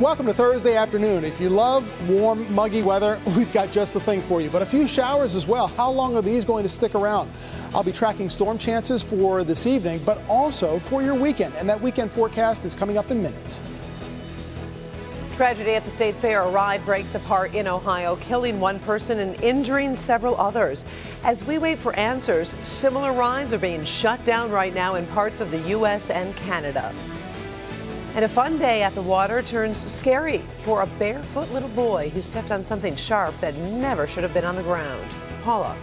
Welcome to Thursday afternoon. If you love warm, muggy weather, we've got just the thing for you. But a few showers as well. How long are these going to stick around? I'll be tracking storm chances for this evening, but also for your weekend. And that weekend forecast is coming up in minutes. Tragedy at the State Fair. A ride breaks apart in Ohio, killing one person and injuring several others. As we wait for answers, similar rides are being shut down right now in parts of the U.S. and Canada. And a fun day at the water turns scary for a barefoot little boy who stepped on something sharp that never should have been on the ground. Paula.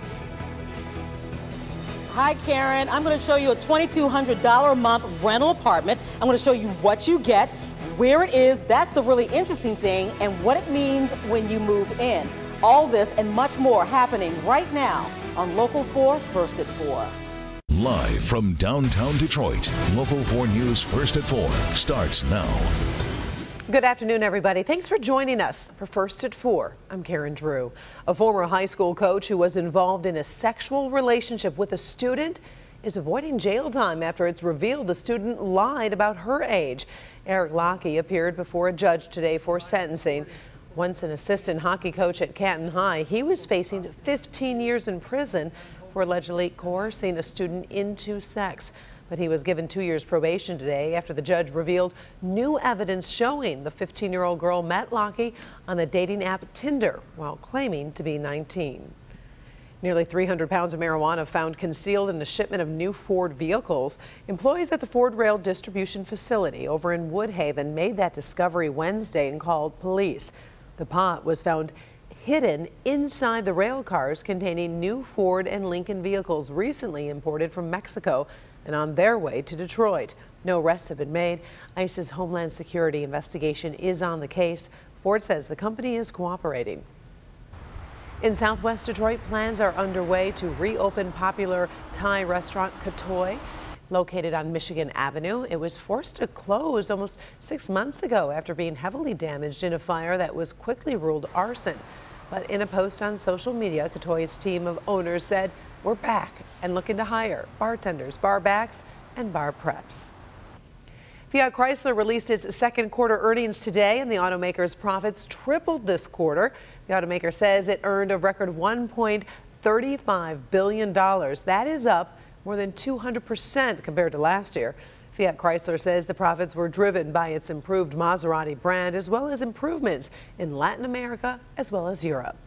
Hi, Karen. I'm going to show you a $2,200 a month rental apartment. I'm going to show you what you get, where it is. That's the really interesting thing, and what it means when you move in. All this and much more happening right now on Local 4 First at 4. Live from downtown Detroit, Local 4 News First at 4 starts now. Good afternoon, everybody. Thanks for joining us for First at 4. I'm Karen Drew. A former high school coach who was involved in a sexual relationship with a student is avoiding jail time after it's revealed the student lied about her age. Eric Lockie appeared before a judge today for sentencing. Once an assistant hockey coach at Canton High, he was facing 15 years in prison for allegedly coercing a student into sex. But he was given 2 years probation today after the judge revealed new evidence showing the 15-year-old girl met Lockie on the dating app Tinder while claiming to be 19. Nearly 300 pounds of marijuana found concealed in a shipment of new Ford vehicles. Employees at the Ford Rail distribution facility over in Woodhaven made that discovery Wednesday and called police. The pot was found hidden inside the rail cars containing new Ford and Lincoln vehicles recently imported from Mexico and on their way to Detroit. No arrests have been made. ICE's Homeland Security investigation is on the case. Ford says the company is cooperating. In Southwest Detroit, plans are underway to reopen popular Thai restaurant Katoi. Located on Michigan Avenue, it was forced to close almost 6 months ago after being heavily damaged in a fire that was quickly ruled arson. But in a post on social media, Katoi's team of owners said, "We're back and looking to hire bartenders, bar backs, and bar preps." Fiat Chrysler released its second quarter earnings today, and the automaker's profits tripled this quarter. The automaker says it earned a record $1.35 billion. That is up more than 200% compared to last year. Fiat Chrysler says the profits were driven by its improved Maserati brand as well as improvements in Latin America as well as Europe.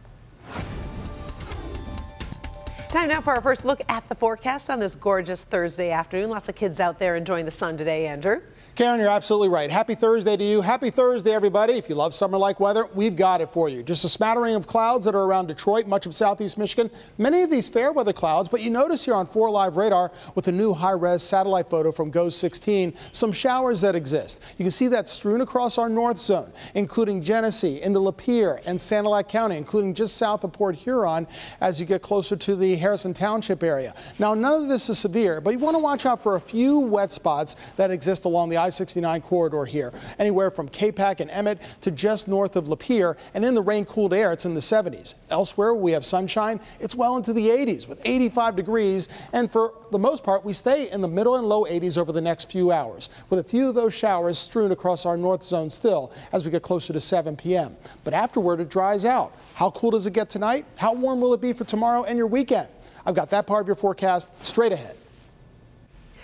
Time now for our first look at the forecast on this gorgeous Thursday afternoon. Lots of kids out there enjoying the sun today, Andrew. Karen, you're absolutely right. Happy Thursday to you. Happy Thursday, everybody. If you love summer-like weather, we've got it for you. Just a smattering of clouds that are around Detroit, much of southeast Michigan. Many of these fair weather clouds, but you notice here on 4 Live Radar with a new high-res satellite photo from GOES 16, some showers that exist. You can see that strewn across our north zone, including Genesee, into Lapeer and Sanilac County, including just south of Port Huron as you get closer to the Harrison Township area. Now, none of this is severe, but you want to watch out for a few wet spots that exist along the I-69 corridor here, anywhere from Capac and Emmett to just north of Lapeer, and in the rain-cooled air, it's in the 70s. Elsewhere, we have sunshine. It's well into the 80s with 85 degrees, and for the most part, we stay in the middle and low 80s over the next few hours, with a few of those showers strewn across our north zone still as we get closer to 7 p.m. But afterward, it dries out. How cool does it get tonight? How warm will it be for tomorrow and your weekend? I've got that part of your forecast straight ahead.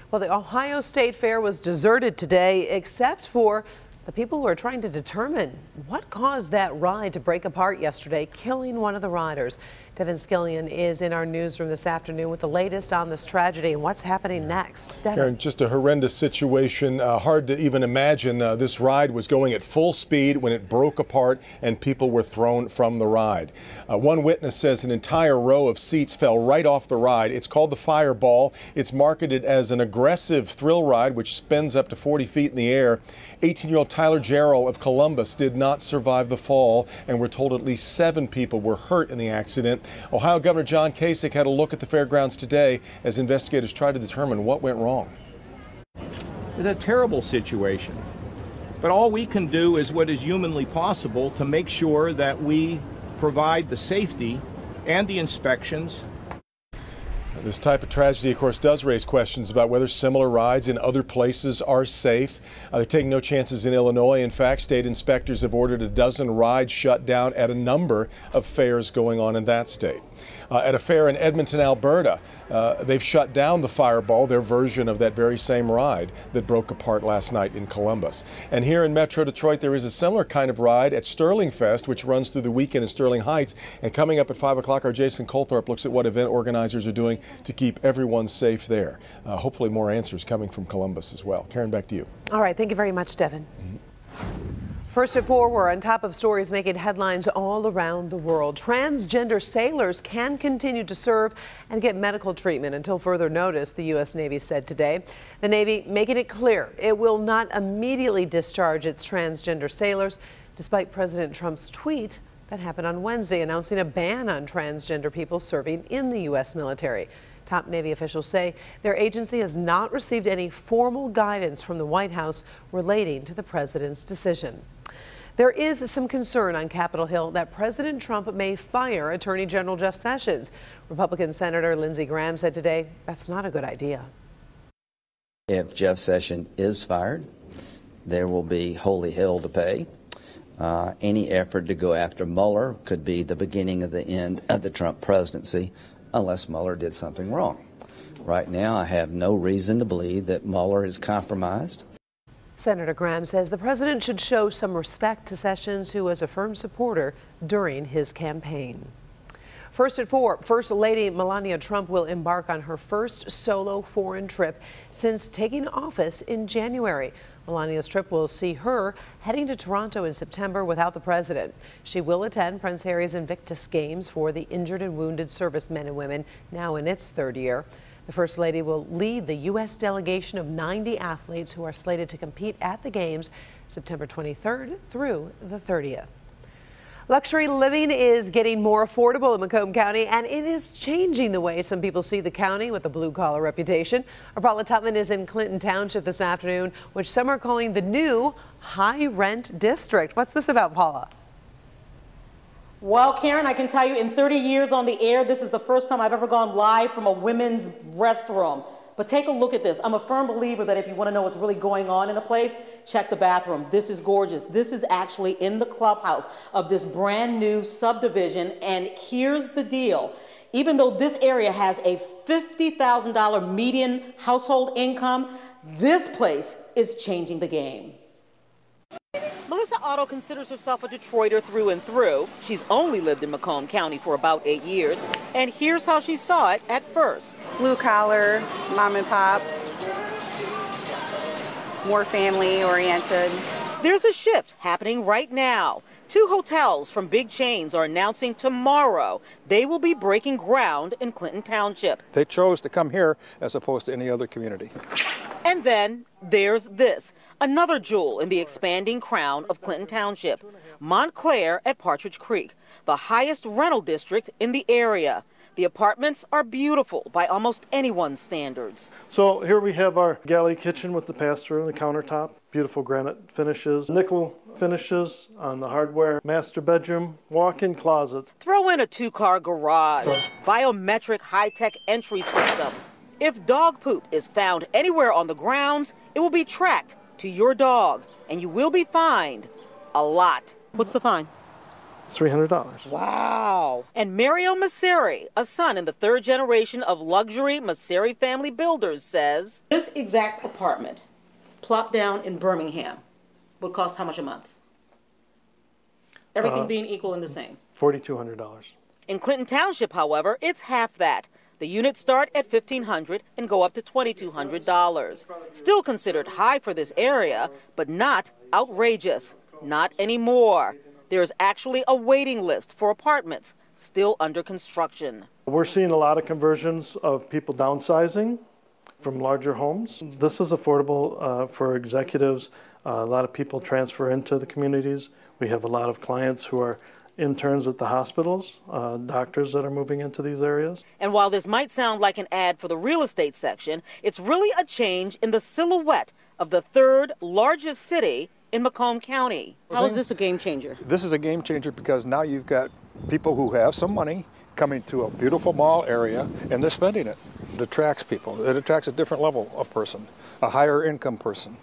Well, the Ohio State Fair was deserted today, except for the people who are trying to determine what caused that ride to break apart yesterday, killing one of the riders. Devin Skillion is in our newsroom this afternoon with the latest on this tragedy and what's happening next. Devin. Karen, just a horrendous situation. Hard to even imagine. This ride was going at full speed when it broke apart and people were thrown from the ride. One witness says an entire row of seats fell right off the ride. It's called the Fireball. It's marketed as an aggressive thrill ride which spins up to 40 feet in the air. 18-year-old Tyler Jarrell of Columbus did not survive the fall, and we're told at least 7 people were hurt in the accident. Ohio Governor John Kasich had a look at the fairgrounds today as investigators try to determine what went wrong. It's a terrible situation, but all we can do is what is humanly possible to make sure that we provide the safety and the inspections. This type of tragedy, of course, does raise questions about whether similar rides in other places are safe. They're taking no chances in Illinois. In fact, state inspectors have ordered a dozen rides shut down at a number of fairs going on in that state. At a fair in Edmonton, Alberta, they've shut down the Fireball, their version of that very same ride that broke apart last night in Columbus. And here in Metro Detroit, there is a similar kind of ride at Sterling Fest, which runs through the weekend in Sterling Heights. And coming up at 5 o'clock, our Jason Colthorpe looks at what event organizers are doing to keep everyone safe there. Hopefully more answers coming from Columbus as well. Karen, back to you. All right. Thank you very much, Devin. First at 4, we're on top of stories making headlines all around the world. Transgender sailors can continue to serve and get medical treatment until further notice, the U.S. Navy said today. The Navy making it clear it will not immediately discharge its transgender sailors, despite President Trump's tweet that happened on Wednesday announcing a ban on transgender people serving in the U.S. military. Top Navy officials say their agency has not received any formal guidance from the White House relating to the president's decision. There is some concern on Capitol Hill that President Trump may fire Attorney General Jeff Sessions. Republican Senator Lindsey Graham said today that's not a good idea. If Jeff Sessions is fired, there will be holy hell to pay. Any effort to go after Mueller could be the beginning of the end of the Trump presidency, unless Mueller did something wrong. Right now, I have no reason to believe that Mueller is compromised. Senator Graham says the president should show some respect to Sessions, who was a firm supporter during his campaign. First at 4, First Lady Melania Trump will embark on her first solo foreign trip since taking office in January. Melania's trip will see her heading to Toronto in September without the president. She will attend Prince Harry's Invictus Games for the injured and wounded servicemen and women, now in its 3rd year. The First Lady will lead the U.S. delegation of 90 athletes who are slated to compete at the Games September 23rd through the 30th. Luxury living is getting more affordable in Macomb County, and it is changing the way some people see the county with a blue-collar reputation. Our Paula Tutman is in Clinton Township this afternoon, which some are calling the new high-rent district. What's this about, Paula? Well, Karen, I can tell you in 30 years on the air, this is the first time I've ever gone live from a women's restroom. But take a look at this. I'm a firm believer that if you want to know what's really going on in a place, check the bathroom. This is gorgeous. This is actually in the clubhouse of this brand new subdivision. And here's the deal. Even though this area has a $50,000 median household income, this place is changing the game. Melissa Otto considers herself a Detroiter through and through. She's only lived in Macomb County for about 8 years, and here's how she saw it at first. Blue collar, mom and pops, more family oriented. There's a shift happening right now. 2 hotels from big chains are announcing tomorrow they will be breaking ground in Clinton Township. They chose to come here as opposed to any other community. And then there's this, another jewel in the expanding crown of Clinton Township, Montclair at Partridge Creek, the highest rental district in the area. The apartments are beautiful by almost anyone's standards. So here we have our galley kitchen with the pass-through and the countertop, beautiful granite finishes, nickel finishes on the hardware, master bedroom, walk-in closets. Throw in a 2-car garage, biometric high-tech entry system. If dog poop is found anywhere on the grounds, it will be tracked to your dog, and you will be fined a lot. What's the fine? $300. Wow. And Mario Masseri, a son in the 3rd generation of luxury Masseri family builders, says this exact apartment, plopped down in Birmingham, would cost how much a month? Everything being equal and the same. $4,200. In Clinton Township, however, it's half that. The units start at $1,500 and go up to $2,200. Still considered high for this area, but not outrageous. Not anymore. There's actually a waiting list for apartments still under construction. We're seeing a lot of conversions of people downsizing from larger homes. This is affordable for executives. A lot of people transfer into the communities. We have a lot of clients who are interns at the hospitals, doctors that are moving into these areas. And while this might sound like an ad for the real estate section, it's really a change in the silhouette of the 3rd largest city in Macomb County. How is this a game changer? This is a game changer because now you've got people who have some money coming to a beautiful mall area and they're spending it. It attracts people. It attracts a different level of person, a higher income person.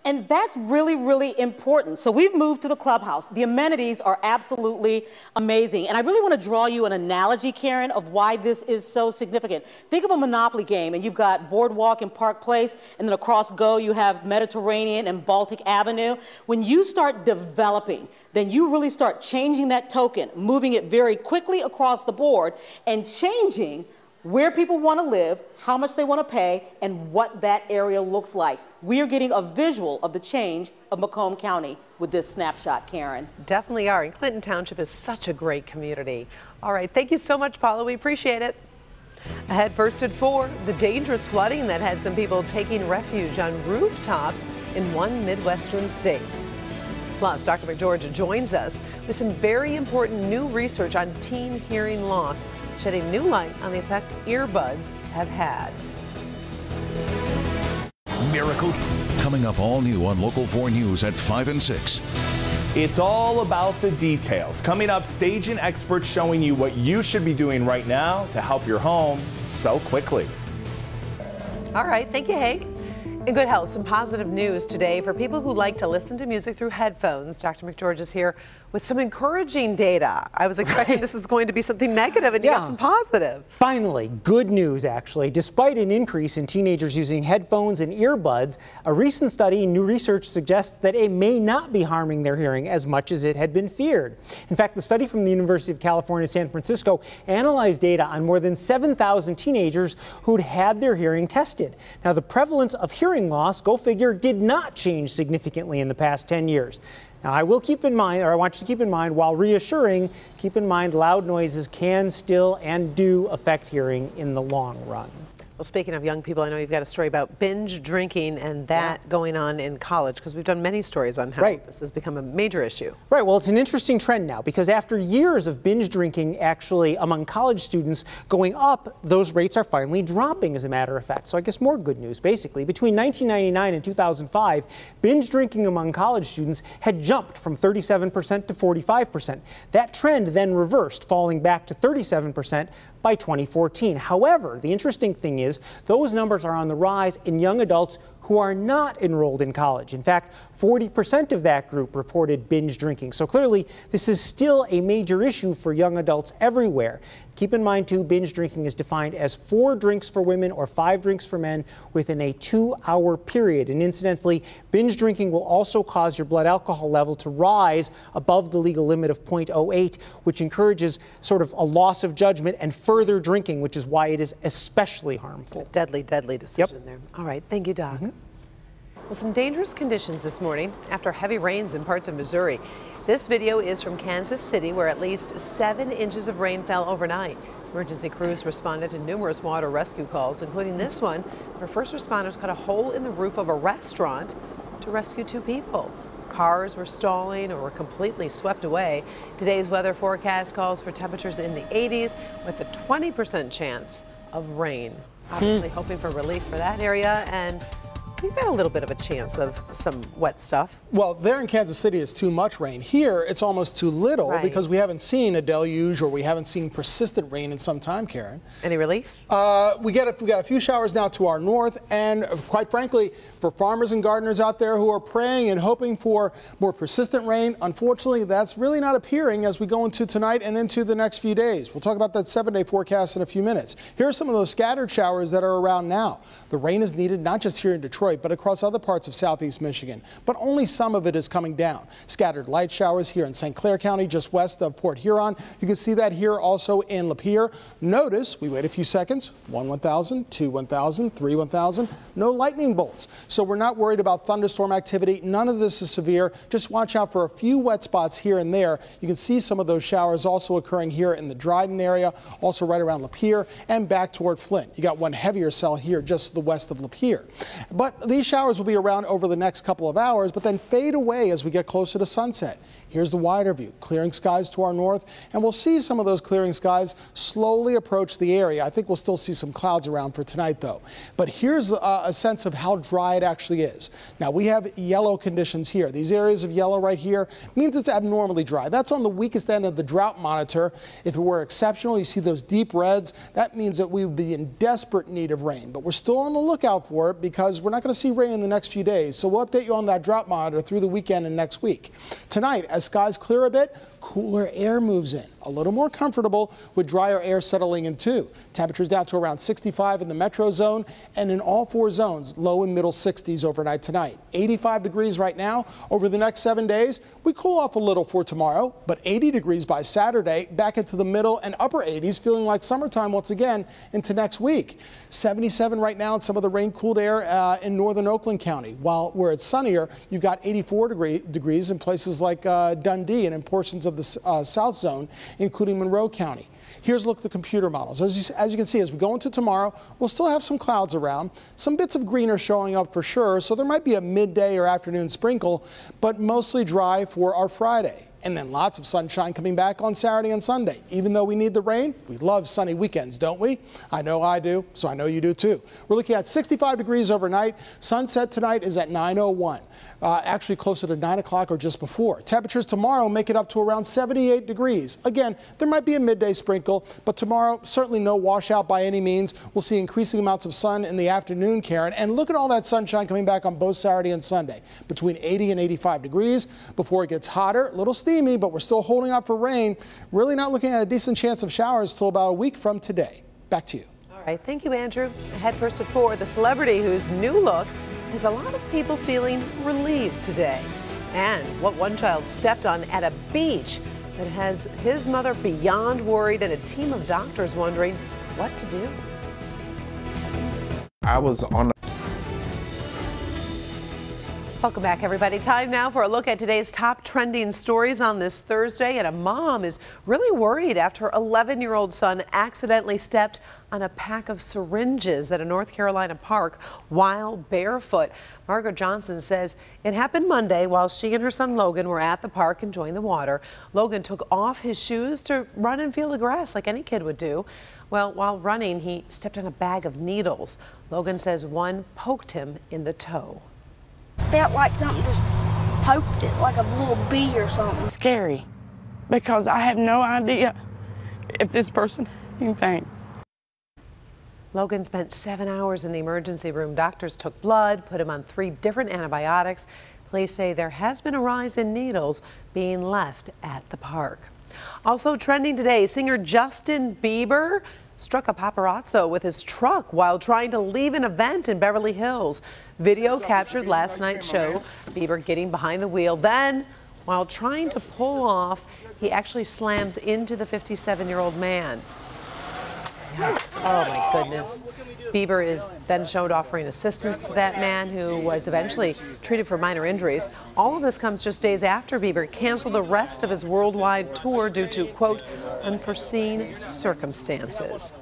And that's really, really important. So we've moved to the clubhouse. The amenities are absolutely amazing. And I really want to draw you an analogy, Karen, of why this is so significant. Think of a Monopoly game, and you've got Boardwalk and Park Place, and then across Go you have Mediterranean and Baltic Avenue. When you start developing, then you really start changing that token, moving it very quickly across the board, and changing where people want to live, how much they want to pay, and what that area looks like. We are getting a visual of the change of Macomb County with this snapshot, Karen. Definitely are. And Clinton Township is such a great community. All right. Thank you so much, Paula. We appreciate it. Ahead first at 4, the dangerous flooding that had some people taking refuge on rooftops in one Midwestern state. Plus, Dr. McGeorge joins us with some very important new research on teen hearing loss, shedding new light on the effect earbuds have had. Miracle. Coming up all new on Local 4 News at 5 and 6. It's all about the details. Coming up, staging experts showing you what you should be doing right now to help your home sell quickly. All right. Thank you, Hank. In good health, some positive news today for people who like to listen to music through headphones. Dr. McGeorge is here with some encouraging data. I was expecting this is going to be something negative, and you got some positive. Finally, good news, actually. Despite an increase in teenagers using headphones and earbuds, a recent study and new research suggests that it may not be harming their hearing as much as it had been feared. In fact, the study from the University of California, San Francisco analyzed data on more than 7,000 teenagers who'd had their hearing tested. Now, the prevalence of hearing loss, go figure, did not change significantly in the past 10 years. Now, I want you to keep in mind, while reassuring, keep in mind loud noises can still and do affect hearing in the long run. Well, speaking of young people, I know you've got a story about binge drinking and that going on in college, because we've done many stories on how this has become a major issue. Right. Well, it's an interesting trend now, because after years of binge drinking actually among college students going up, those rates are finally dropping, as a matter of fact. So I guess more good news, basically. Between 1999 and 2005, binge drinking among college students had jumped from 37% to 45%. That trend then reversed, falling back to 37% by 2014. However, the interesting thing is those numbers are on the rise in young adults who are not enrolled in college. In fact, 40% of that group reported binge drinking. So clearly, this is still a major issue for young adults everywhere. Keep in mind, too, binge drinking is defined as 4 drinks for women or 5 drinks for men within a 2-hour period. And incidentally, binge drinking will also cause your blood alcohol level to rise above the legal limit of 0.08, which encourages sort of a loss of judgment and further drinking, which is why it is especially harmful. A deadly, deadly decision there. All right. Thank you, Doc. Well, some dangerous conditions this morning after heavy rains in parts of Missouri. This video is from Kansas City, where at least 7 inches of rain fell overnight. Emergency crews responded to numerous water rescue calls, including this one, where first responders cut a hole in the roof of a restaurant to rescue 2 people. Cars were stalling or were completely swept away. Today's weather forecast calls for temperatures in the 80s with a 20% chance of rain. Obviously hoping for relief for that area, and we've got a little bit of a chance of some wet stuff. Well, there in Kansas City, it's too much rain. Here, it's almost too little because we haven't seen a deluge or we haven't seen persistent rain in some time, Karen. Any relief? We got a few showers now to our north, and quite frankly, for farmers and gardeners out there who are praying and hoping for more persistent rain, unfortunately, that's really not appearing as we go into tonight and into the next few days. We'll talk about that 7-day forecast in a few minutes. Here are some of those scattered showers that are around now. The rain is needed not just here in Detroit, but across other parts of southeast Michigan. But only some of it is coming down. Scattered light showers here in St. Clair County, just west of Port Huron. You can see that here also in Lapeer. Notice we wait a few seconds. 1 1,000, 2 1,000, 3 1,000. No lightning bolts. So we're not worried about thunderstorm activity. None of this is severe. Just watch out for a few wet spots here and there. You can see some of those showers also occurring here in the Dryden area, also right around Lapeer and back toward Flint. You got one heavier cell here just to the west of Lapeer. But these showers will be around over the next couple of hours, but then fade away as we get closer to sunset. Here's the wider view, clearing skies to our north, and we'll see some of those clearing skies slowly approach the area. I think we'll still see some clouds around for tonight, though. But here's a sense of how dry it actually is. Now, we have yellow conditions here. These areas of yellow right here means it's abnormally dry. That's on the weakest end of the drought monitor. If it were exceptional, you see those deep reds, that means that we would be in desperate need of rain. But we're still on the lookout for it because we're not going to see rain in the next few days. So we'll update you on that drought monitor through the weekend and next week. Tonight, as skies clear a bit, cooler air moves in, a little more comfortable with drier air settling in too. Temperatures down to around 65 in the metro zone and in all 4 zones, low and middle 60s overnight tonight. 85 degrees right now. Over the next 7 days, we cool off a little for tomorrow, but 80 degrees by Saturday, back into the middle and upper 80s, feeling like summertime once again into next week. 77 right now in some of the rain-cooled air in northern Oakland County. While where it's sunnier, you've got 84 degrees in places like Dundee and in portions of the South Zone, including Monroe County. Here's a look at the computer models. As you can see, as we go into tomorrow, we'll still have some clouds around. Some bits of green are showing up for sure, so there might be a midday or afternoon sprinkle, but mostly dry for our Friday. And then lots of sunshine coming back on Saturday and Sunday. Even though we need the rain, we love sunny weekends, don't we? I know I do, so I know you do too. We're looking at 65 degrees overnight. Sunset tonight is at 9:01, actually closer to 9 o'clock or just before. Temperatures tomorrow make it up to around 78 degrees. Again, there might be a midday sprinkle, but tomorrow certainly no washout by any means. We'll see increasing amounts of sun in the afternoon, Karen, and look at all that sunshine coming back on both Saturday and Sunday. Between 80 and 85 degrees before it gets hotter, a little steamy, but we're still holding out for rain. Really not looking at a decent chance of showers till about a week from today. Back to you. All right, thank you, Andrew. Ahead first at 4, the celebrity whose new look has a lot of people feeling relieved today. And what one child stepped on at a beach that has his mother beyond worried and a team of doctors wondering what to do. I was on the Welcome back, everybody. Time now for a look at today's top trending stories on this Thursday. And a mom is really worried after her 11-year-old son accidentally stepped on a pack of syringes at a North Carolina park while barefoot. Margaret Johnson says it happened Monday while she and her son Logan were at the park enjoying the water. Logan took off his shoes to run and feel the grass like any kid would do. Well, while running, he stepped on a bag of needles. Logan says one poked him in the toe. Felt like something just poked it, like a little bee or something. Scary, because I have no idea if this person anything. Logan spent 7 hours in the emergency room. Doctors took blood, put him on 3 different antibiotics. Police say there has been a rise in needles being left at the park. Also trending today, singer Justin Bieber struck a paparazzo with his truck while trying to leave an event in Beverly Hills. Video captured last night's show Bieber getting behind the wheel. Then, while trying to pull off, he actually slams into the 57-year-old man. Yes. Oh my goodness. Bieber is then showed offering assistance to that man, who was eventually treated for minor injuries. All of this comes just days after Bieber canceled the rest of his worldwide tour due to, quote, unforeseen circumstances.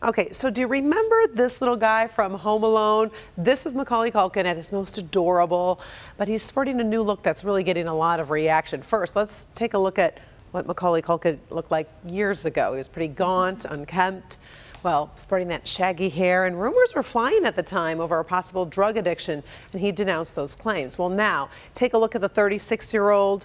Okay, so do you remember this little guy from Home Alone? This is Macaulay Culkin at his most adorable, but he's sporting a new look that's really getting a lot of reaction. First, let's take a look at what Macaulay Culkin looked like years ago. He was pretty gaunt, unkempt, well, sporting that shaggy hair, and rumors were flying at the time over a possible drug addiction, and he denounced those claims. Well, now, take a look at the 36-year-old.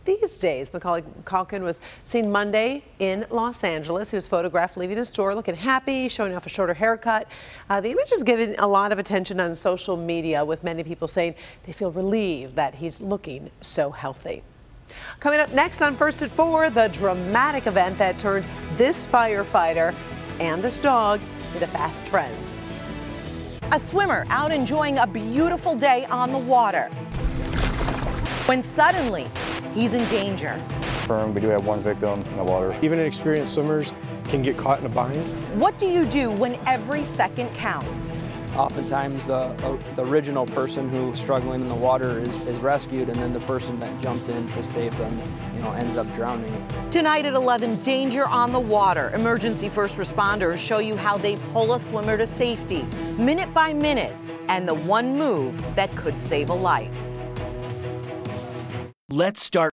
These days, Macaulay Culkin was seen Monday in Los Angeles. He was photographed leaving a store looking happy, showing off a shorter haircut. The image is getting a lot of attention on social media, with many people saying they feel relieved that he's looking so healthy. Coming up next on First at 4, the dramatic event that turned this firefighter and this dog into fast friends. A swimmer out enjoying a beautiful day on the water, when suddenly he's in danger. We do have one victim in the water. Even inexperienced swimmers can get caught in a bind. What do you do when every second counts? Oftentimes the original person who's struggling in the water is rescued, and then the person that jumped in to save them, ends up drowning. Tonight at 11, danger on the water. Emergency first responders show you how they pull a swimmer to safety, minute by minute, and the one move that could save a life. Let's start